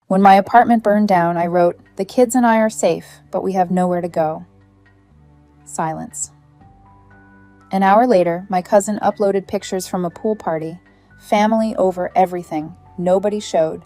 When my apartment burned down, I wrote, "The kids and I are safe, but we have nowhere to go." Silence. An hour later, my cousin uploaded pictures from a pool party. Family over everything. Nobody showed.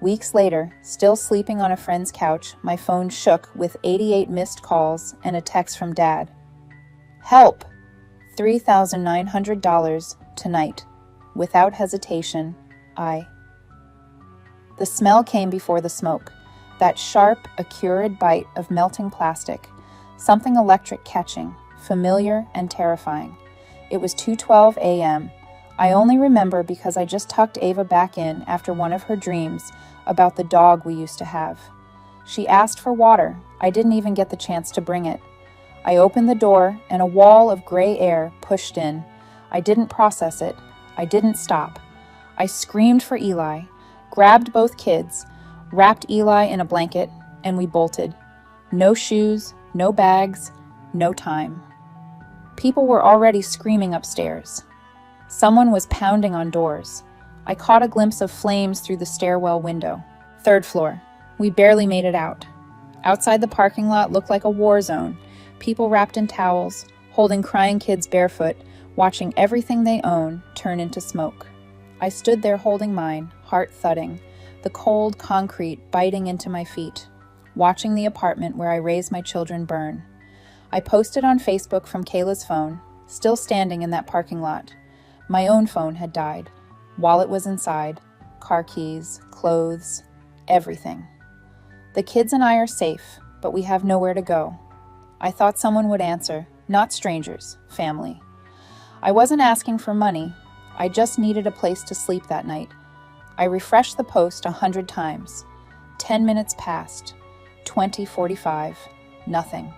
Weeks later, still sleeping on a friend's couch, my phone shook with 88 missed calls and a text from Dad. "Help! $3,900 tonight." Without hesitation, The smell came before the smoke. That sharp, acrid bite of melting plastic. Something electric catching, familiar and terrifying. It was 2:12 a.m. I only remember because I just tucked Ava back in after one of her dreams about the dog we used to have. She asked for water. I didn't even get the chance to bring it. I opened the door and a wall of gray air pushed in. I didn't process it. I didn't stop. I screamed for Eli, grabbed both kids, wrapped Eli in a blanket, and we bolted. No shoes, no bags, no time. People were already screaming upstairs. Someone was pounding on doors. I caught a glimpse of flames through the stairwell window. Third floor. We barely made it out. Outside the parking lot looked like a war zone. People wrapped in towels, holding crying kids barefoot, watching everything they own turn into smoke. I stood there holding mine, heart thudding, the cold concrete biting into my feet, watching the apartment where I raised my children burn. I posted on Facebook from Kayla's phone, still standing in that parking lot. My own phone had died. Wallet was inside, car keys, clothes, everything. The kids and I are safe, but we have nowhere to go. I thought someone would answer, not strangers, family. I wasn't asking for money. I just needed a place to sleep that night. I refreshed the post 100 times. 10 minutes passed. 20:45. Nothing.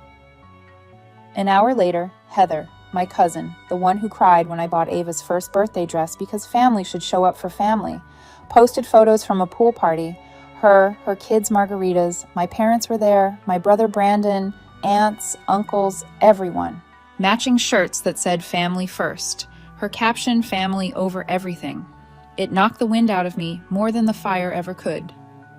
An hour later, Heather, my cousin, the one who cried when I bought Ava's first birthday dress because family should show up for family, posted photos from a pool party. Her kids' margaritas, my parents were there, my brother Brandon, aunts, uncles, everyone. Matching shirts that said family first. Her caption, family over everything. It knocked the wind out of me more than the fire ever could.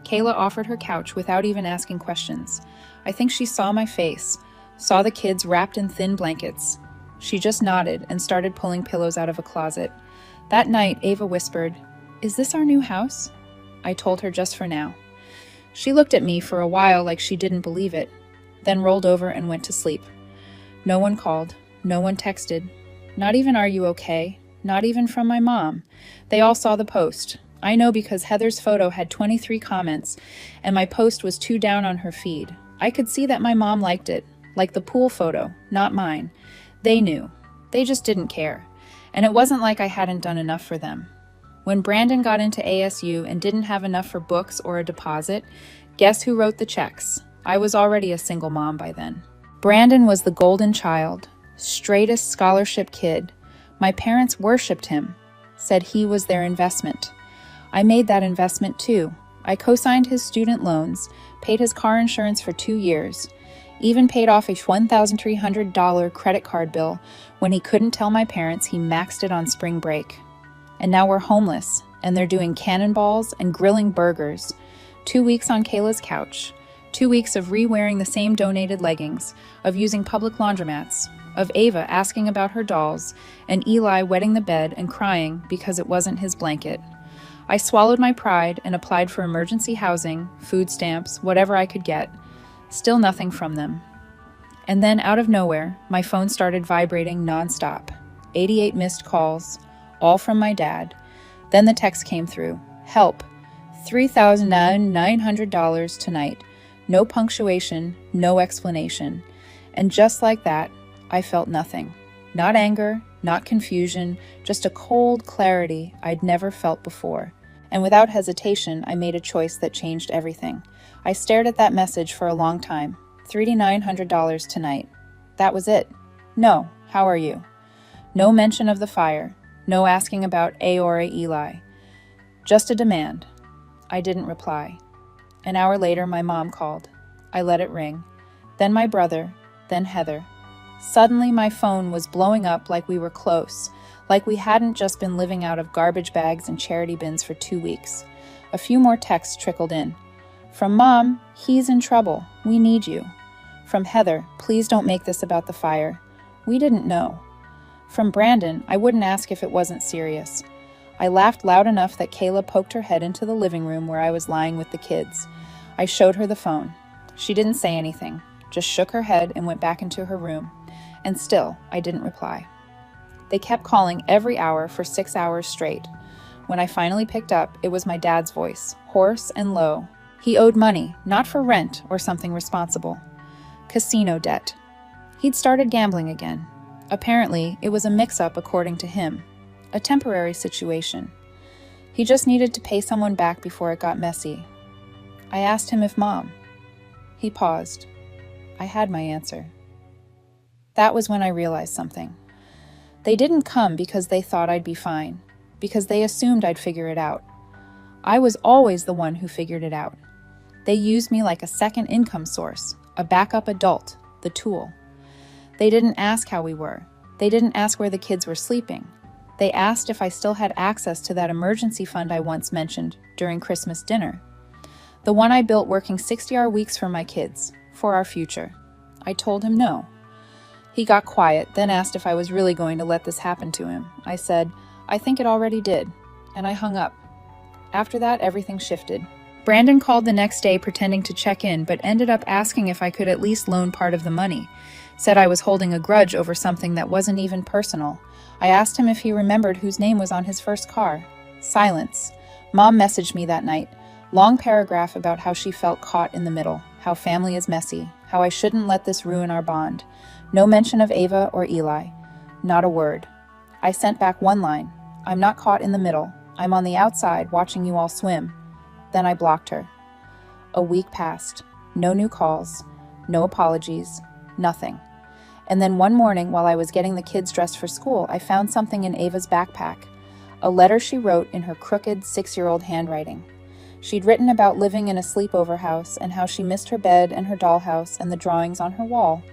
Kayla offered her couch without even asking questions. I think she saw my face, saw the kids wrapped in thin blankets. She just nodded and started pulling pillows out of a closet. That night, Ava whispered, "Is this our new house?" I told her just for now. She looked at me for a while like she didn't believe it, then rolled over and went to sleep. No one called, no one texted, not even "Are you okay?" Not even from my mom. They all saw the post. I know because Heather's photo had 23 comments, and my post was 2 down on her feed. I could see that my mom liked it, like the pool photo, not mine. They knew. They just didn't care. And it wasn't like I hadn't done enough for them. When Brandon got into ASU and didn't have enough for books or a deposit, guess who wrote the checks? I was already a single mom by then. Brandon was the golden child, straightest scholarship kid. My parents worshipped him, said he was their investment. I made that investment too. I co-signed his student loans, paid his car insurance for 2 years, even paid off a $1,300 credit card bill when he couldn't tell my parents he maxed it on spring break. And now we're homeless, and they're doing cannonballs and grilling burgers. 2 weeks on Kayla's couch. 2 weeks of re-wearing the same donated leggings, of using public laundromats, of Ava asking about her dolls, and Eli wetting the bed and crying because it wasn't his blanket. I swallowed my pride and applied for emergency housing, food stamps, whatever I could get. Still nothing from them. And then out of nowhere, my phone started vibrating nonstop. 88 missed calls, all from my dad. Then the text came through. Help. $3,900 tonight. No punctuation, no explanation. And just like that, I felt nothing. Not anger, not confusion, just a cold clarity I'd never felt before. And without hesitation, I made a choice that changed everything. I stared at that message for a long time. $3,900 tonight. That was it. No, how are you? No mention of the fire. No asking about Aora Eli. Just a demand. I didn't reply. An hour later, my mom called. I let it ring. Then my brother, then Heather. Suddenly, my phone was blowing up like we were close, like we hadn't just been living out of garbage bags and charity bins for 2 weeks. A few more texts trickled in. From Mom, he's in trouble. We need you. From Heather, please don't make this about the fire. We didn't know. From Brandon, I wouldn't ask if it wasn't serious. I laughed loud enough that Kayla poked her head into the living room where I was lying with the kids. I showed her the phone. She didn't say anything, just shook her head and went back into her room. And still, I didn't reply. They kept calling every hour for 6 hours straight. When I finally picked up, it was my dad's voice, hoarse and low. He owed money, not for rent or something responsible. Casino debt. He'd started gambling again. Apparently, it was a mix-up according to him. A temporary situation. He just needed to pay someone back before it got messy. I asked him if Mom. He paused. I had my answer. That was when I realized something. They didn't come because they thought I'd be fine, because they assumed I'd figure it out. I was always the one who figured it out. They used me like a second income source, a backup adult, the tool. They didn't ask how we were. They didn't ask where the kids were sleeping. They asked if I still had access to that emergency fund I once mentioned during Christmas dinner. The one I built working 60-hour weeks for my kids, for our future. I told him no. He got quiet, then asked if I was really going to let this happen to him. I said, I think it already did, and I hung up. After that, everything shifted. Brandon called the next day pretending to check in, but ended up asking if I could at least loan part of the money. Said I was holding a grudge over something that wasn't even personal. I asked him if he remembered whose name was on his first car. Silence. Mom messaged me that night. Long paragraph about how she felt caught in the middle, how family is messy, how I shouldn't let this ruin our bond. No mention of Ava or Eli. Not a word. I sent back one line. I'm not caught in the middle. I'm on the outside watching you all swim. Then I blocked her. A week passed. No new calls. No apologies. Nothing. And then one morning, while I was getting the kids dressed for school, I found something in Ava's backpack. A letter she wrote in her crooked 6-year-old handwriting. She'd written about living in a sleepover house and how she missed her bed and her dollhouse and the drawings on her wall.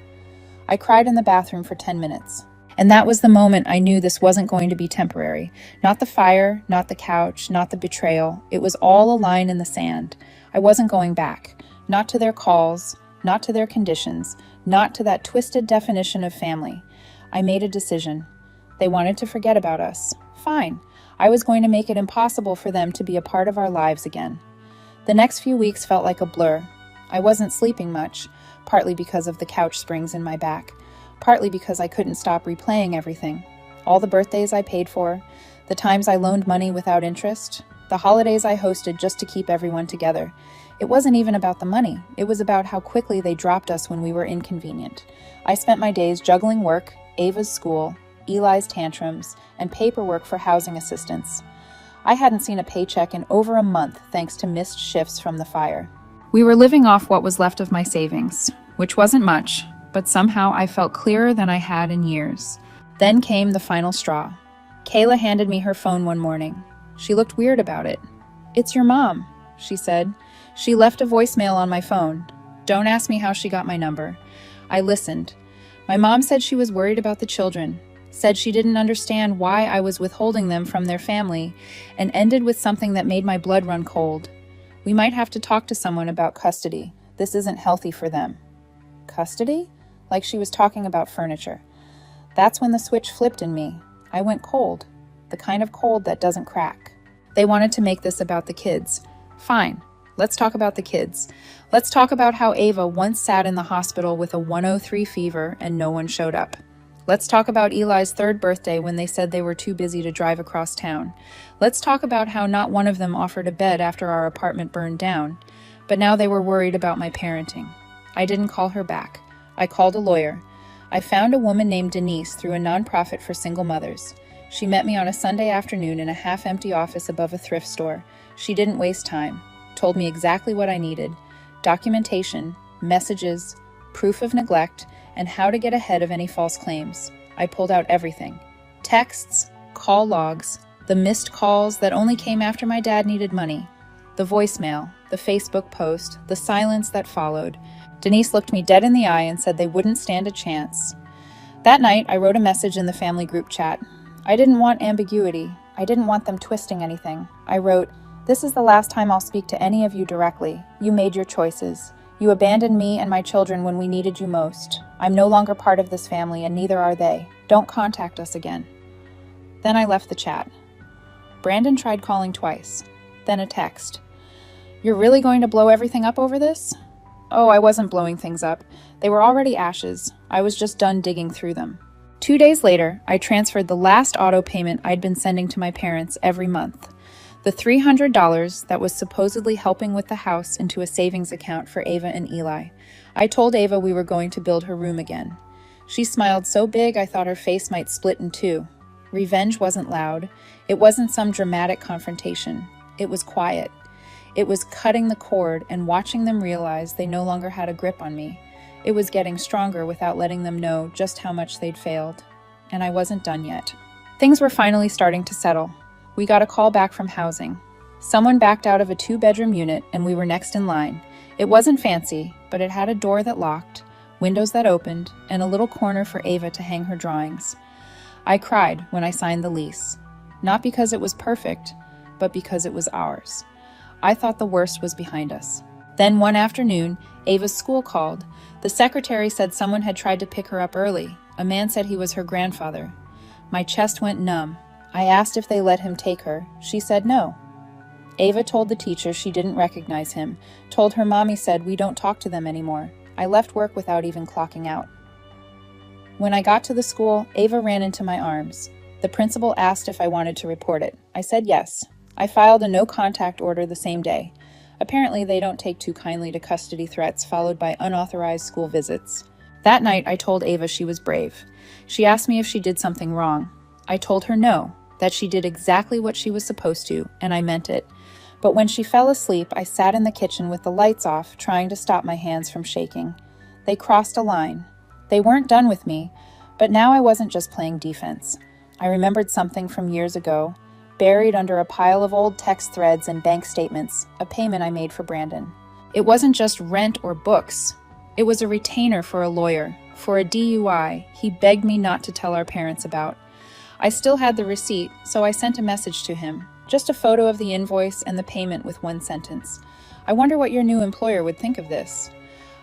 I cried in the bathroom for 10 minutes. And that was the moment I knew this wasn't going to be temporary. Not the fire, not the couch, not the betrayal. It was all a line in the sand. I wasn't going back. Not to their calls, not to their conditions, not to that twisted definition of family. I made a decision. They wanted to forget about us. Fine. I was going to make it impossible for them to be a part of our lives again. The next few weeks felt like a blur. I wasn't sleeping much, partly because of the couch springs in my back, partly because I couldn't stop replaying everything. All the birthdays I paid for, the times I loaned money without interest, the holidays I hosted just to keep everyone together. It wasn't even about the money. It was about how quickly they dropped us when we were inconvenient. I spent my days juggling work, Ava's school, Eli's tantrums, and paperwork for housing assistance. I hadn't seen a paycheck in over a month thanks to missed shifts from the fire. We were living off what was left of my savings, which wasn't much, but somehow I felt clearer than I had in years. Then came the final straw. Kayla handed me her phone one morning. She looked weird about it. "It's your mom," she said. She left a voicemail on my phone. Don't ask me how she got my number. I listened. My mom said she was worried about the children, said she didn't understand why I was withholding them from their family, and ended with something that made my blood run cold. We might have to talk to someone about custody. This isn't healthy for them. Custody? Like she was talking about furniture. That's when the switch flipped in me. I went cold. The kind of cold that doesn't crack. They wanted to make this about the kids. Fine. Let's talk about the kids. Let's talk about how Ava once sat in the hospital with a 103 fever and no one showed up. Let's talk about Eli's 3rd birthday when they said they were too busy to drive across town. Let's talk about how not one of them offered a bed after our apartment burned down. But now they were worried about my parenting. I didn't call her back. I called a lawyer. I found a woman named Denise through a nonprofit for single mothers. She met me on a Sunday afternoon in a half-empty office above a thrift store. She didn't waste time. Told me exactly what I needed. Documentation, messages, proof of neglect, and how to get ahead of any false claims. I pulled out everything. Texts, call logs, the missed calls that only came after my dad needed money, the voicemail, the Facebook post, the silence that followed. Denise looked me dead in the eye and said they wouldn't stand a chance. That night, I wrote a message in the family group chat. I didn't want ambiguity. I didn't want them twisting anything. I wrote, This is the last time I'll speak to any of you directly. You made your choices. You abandoned me and my children when we needed you most. I'm no longer part of this family, and neither are they. Don't contact us again." Then I left the chat. Brandon tried calling twice. Then a text. "You're really going to blow everything up over this?" Oh, I wasn't blowing things up. They were already ashes. I was just done digging through them. 2 days later, I transferred the last auto payment I'd been sending to my parents every month. The $300 that was supposedly helping with the house into a savings account for Ava and Eli. I told Ava we were going to build her room again. She smiled so big I thought her face might split in two. Revenge wasn't loud. It wasn't some dramatic confrontation. It was quiet. It was cutting the cord and watching them realize they no longer had a grip on me. It was getting stronger without letting them know just how much they'd failed. And I wasn't done yet. Things were finally starting to settle. We got a call back from housing. Someone backed out of a 2-bedroom unit and we were next in line. It wasn't fancy, but it had a door that locked, windows that opened, and a little corner for Ava to hang her drawings. I cried when I signed the lease. Not because it was perfect, but because it was ours. I thought the worst was behind us. Then one afternoon, Ava's school called. The secretary said someone had tried to pick her up early. A man said he was her grandfather. My chest went numb. I asked if they let him take her. She said no. Ava told the teacher she didn't recognize him, told her mommy said we don't talk to them anymore. I left work without even clocking out. When I got to the school, Ava ran into my arms. The principal asked if I wanted to report it. I said yes. I filed a no-contact order the same day. Apparently, they don't take too kindly to custody threats followed by unauthorized school visits. That night, I told Ava she was brave. She asked me if she did something wrong. I told her no, that she did exactly what she was supposed to, and I meant it. But when she fell asleep, I sat in the kitchen with the lights off, trying to stop my hands from shaking. They crossed a line. They weren't done with me, but now I wasn't just playing defense. I remembered something from years ago, buried under a pile of old text threads and bank statements, a payment I made for Brandon. It wasn't just rent or books. It was a retainer for a lawyer, for a DUI he begged me not to tell our parents about. I still had the receipt, so I sent a message to him, just a photo of the invoice and the payment with one sentence. I wonder what your new employer would think of this.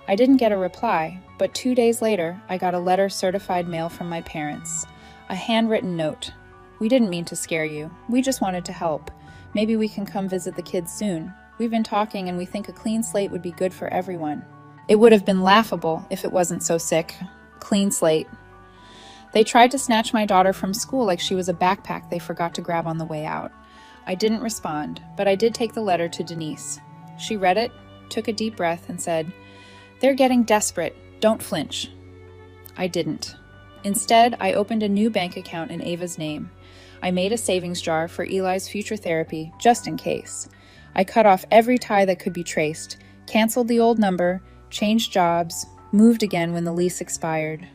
I didn't get a reply, but 2 days later, I got a letter certified mail from my parents. A handwritten note. "We didn't mean to scare you. We just wanted to help. Maybe we can come visit the kids soon. We've been talking and we think a clean slate would be good for everyone." It would have been laughable if it wasn't so sick. Clean slate. They tried to snatch my daughter from school like she was a backpack they forgot to grab on the way out. I didn't respond, but I did take the letter to Denise. She read it, took a deep breath, and said, "They're getting desperate. Don't flinch." I didn't. Instead, I opened a new bank account in Ava's name. I made a savings jar for Eli's future therapy, just in case. I cut off every tie that could be traced, canceled the old number, changed jobs, moved again when the lease expired.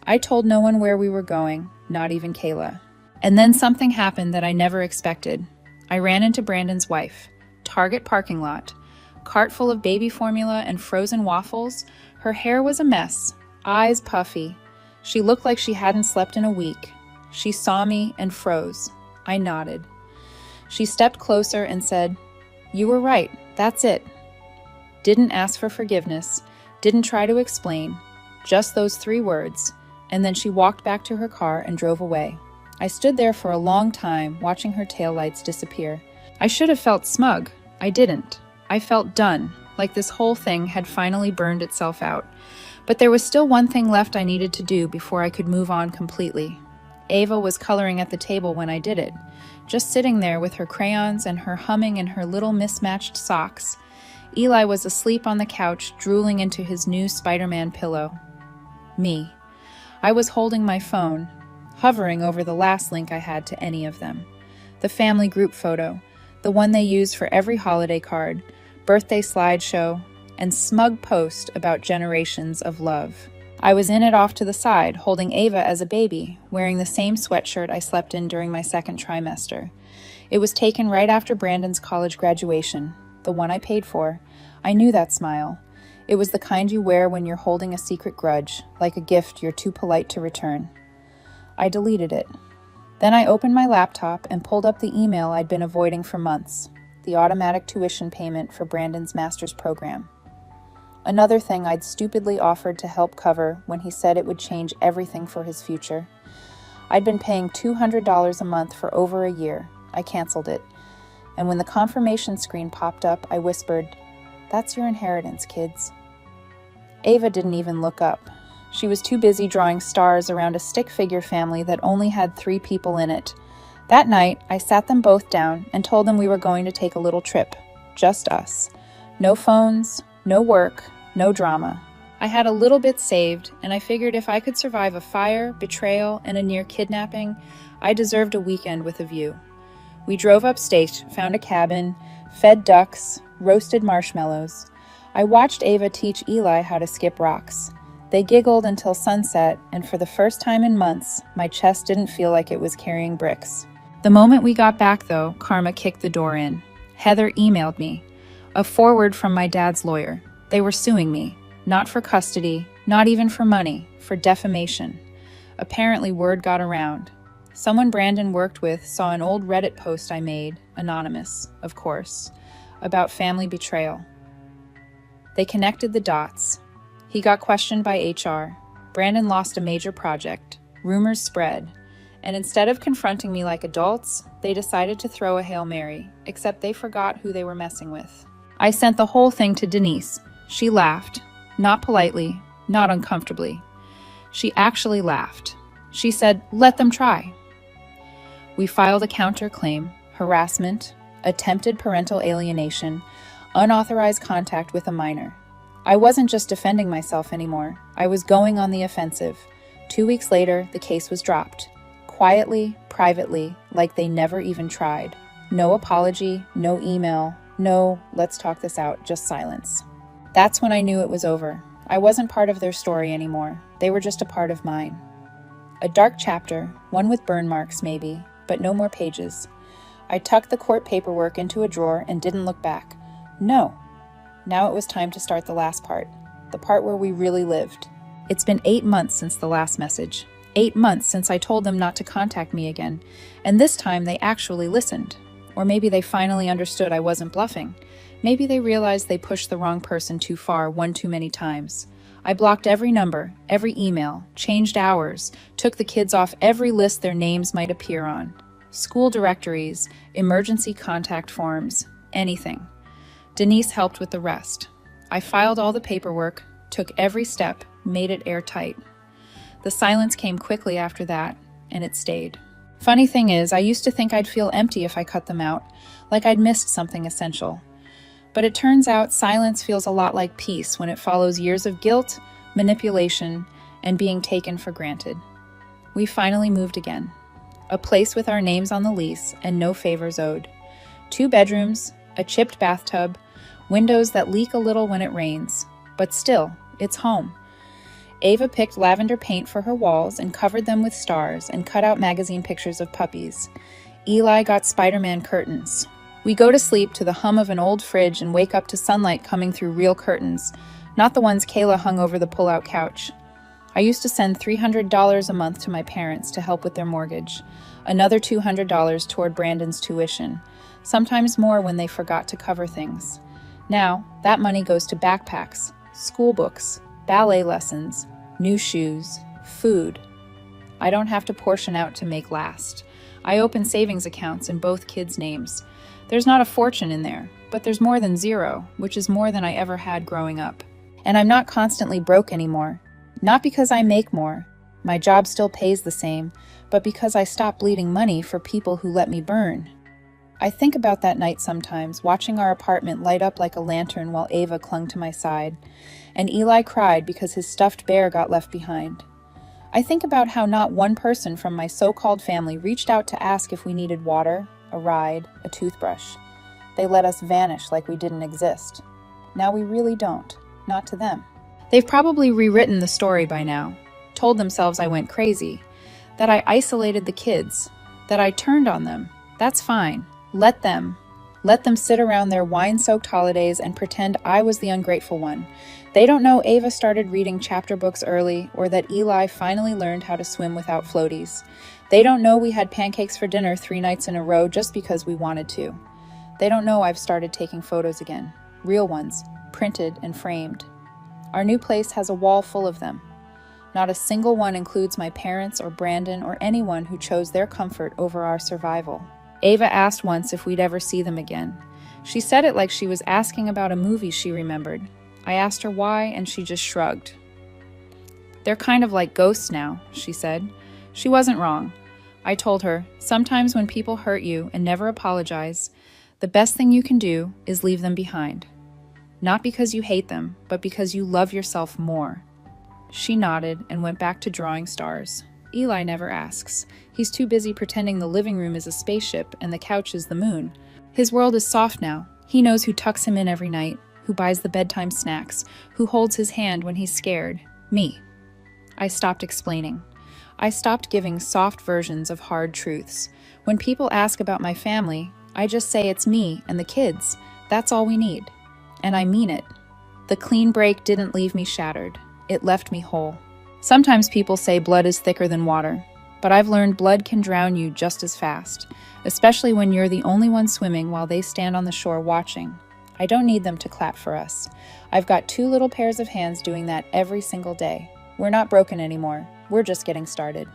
I told no one where we were going, not even Kayla. And then something happened that I never expected. I ran into Brandon's wife. Target parking lot. Cart full of baby formula and frozen waffles. Her hair was a mess, eyes puffy. She looked like she hadn't slept in a week. She saw me and froze. I nodded. She stepped closer and said, "You were right, that's it." Didn't ask for forgiveness, didn't try to explain, just those 3 words, and then she walked back to her car and drove away. I stood there for a long time, watching her taillights disappear. I should have felt smug. I didn't. I felt done, like this whole thing had finally burned itself out. But there was still one thing left I needed to do before I could move on completely. Ava was coloring at the table when I did it, just sitting there with her crayons and her humming and her little mismatched socks. Eli was asleep on the couch, drooling into his new Spider-Man pillow. Me. I was holding my phone, hovering over the last link I had to any of them. The family group photo, the one they use for every holiday card, birthday slideshow, and smug post about generations of love. I was in it off to the side, holding Ava as a baby, wearing the same sweatshirt I slept in during my second trimester. It was taken right after Brandon's college graduation, the one I paid for. I knew that smile. It was the kind you wear when you're holding a secret grudge, like a gift you're too polite to return. I deleted it. Then I opened my laptop and pulled up the email I'd been avoiding for months. the automatic tuition payment for Brandon's master's program. Another thing I'd stupidly offered to help cover when he said it would change everything for his future. I'd been paying $200 a month for over a year. I canceled it. And when the confirmation screen popped up, I whispered, "That's your inheritance, kids." Ava didn't even look up. She was too busy drawing stars around a stick figure family that only had 3 people in it. That night, I sat them both down and told them we were going to take a little trip. Just us. No phones, no work, no drama. I had a little bit saved, and I figured if I could survive a fire, betrayal, and a near kidnapping, I deserved a weekend with a view. We drove upstate, found a cabin, fed ducks, roasted marshmallows. I watched Ava teach Eli how to skip rocks. They giggled until sunset, and for the first time in months, my chest didn't feel like it was carrying bricks. The moment we got back, though, Karma kicked the door in. Heather emailed me. A forward from my dad's lawyer. They were suing me. Not for custody, not even for money, for defamation. Apparently word got around. Someone Brandon worked with saw an old Reddit post I made, anonymous, of course, about family betrayal. They connected the dots. He got questioned by HR. Brandon lost a major project. Rumors spread. And instead of confronting me like adults, they decided to throw a Hail Mary, except they forgot who they were messing with. I sent the whole thing to Denise. She laughed. Not politely, not uncomfortably. She actually laughed. She said, "Let them try." We filed a counterclaim, harassment, attempted parental alienation, unauthorized contact with a minor. I wasn't just defending myself anymore. I was going on the offensive. 2 weeks later, the case was dropped. Quietly, privately, like they never even tried. No apology, no email, no, let's talk this out, just silence. That's when I knew it was over. I wasn't part of their story anymore. They were just a part of mine. A dark chapter, one with burn marks maybe, but no more pages. I tucked the court paperwork into a drawer and didn't look back. No. Now it was time to start the last part, the part where we really lived. It's been 8 months since the last message. 8 months since I told them not to contact me again, and this time they actually listened. Or maybe they finally understood I wasn't bluffing. Maybe they realized they pushed the wrong person too far one too many times. I blocked every number, every email, changed hours, took the kids off every list their names might appear on. School directories, emergency contact forms, anything. Denise helped with the rest. I filed all the paperwork, took every step, made it airtight. The silence came quickly after that, and it stayed. Funny thing is, I used to think I'd feel empty if I cut them out, like I'd missed something essential. But it turns out silence feels a lot like peace when it follows years of guilt, manipulation, and being taken for granted. We finally moved again. A place with our names on the lease and no favors owed. 2 bedrooms, a chipped bathtub, windows that leak a little when it rains. But still, it's home. Ava picked lavender paint for her walls and covered them with stars and cut out magazine pictures of puppies. Eli got Spider-Man curtains. We go to sleep to the hum of an old fridge and wake up to sunlight coming through real curtains, not the ones Kayla hung over the pull-out couch. I used to send $300 a month to my parents to help with their mortgage, another $200 toward Brandon's tuition, sometimes more when they forgot to cover things. Now, that money goes to backpacks, school books, ballet lessons, new shoes, food. I don't have to portion out to make last. I open savings accounts in both kids' names. There's not a fortune in there, but there's more than zero, which is more than I ever had growing up. And I'm not constantly broke anymore. Not because I make more. My job still pays the same, but because I stopped bleeding money for people who let me burn. I think about that night sometimes, watching our apartment light up like a lantern while Ava clung to my side, and Eli cried because his stuffed bear got left behind. I think about how not one person from my so-called family reached out to ask if we needed water, a ride, a toothbrush. They let us vanish like we didn't exist. Now we really don't, not to them. They've probably rewritten the story by now, told themselves I went crazy, that I isolated the kids, that I turned on them. That's fine. Let them sit around their wine-soaked holidays and pretend I was the ungrateful one. They don't know Ava started reading chapter books early or that Eli finally learned how to swim without floaties. They don't know we had pancakes for dinner 3 nights in a row just because we wanted to. They don't know I've started taking photos again. Real ones, printed and framed. Our new place has a wall full of them. Not a single one includes my parents or Brandon or anyone who chose their comfort over our survival. Ava asked once if we'd ever see them again. She said it like she was asking about a movie she remembered. I asked her why, and she just shrugged. They're kind of like ghosts now, she said. She wasn't wrong. I told her, sometimes when people hurt you and never apologize, the best thing you can do is leave them behind. Not because you hate them, but because you love yourself more. She nodded and went back to drawing stars. Eli never asks. He's too busy pretending the living room is a spaceship and the couch is the moon. His world is soft now. He knows who tucks him in every night, who buys the bedtime snacks, who holds his hand when he's scared. Me. I stopped explaining. I stopped giving soft versions of hard truths. When people ask about my family, I just say it's me and the kids. That's all we need. And I mean it. The clean break didn't leave me shattered. It left me whole. Sometimes people say blood is thicker than water, but I've learned blood can drown you just as fast, especially when you're the only one swimming while they stand on the shore watching. I don't need them to clap for us. I've got 2 little pairs of hands doing that every single day. We're not broken anymore. We're just getting started.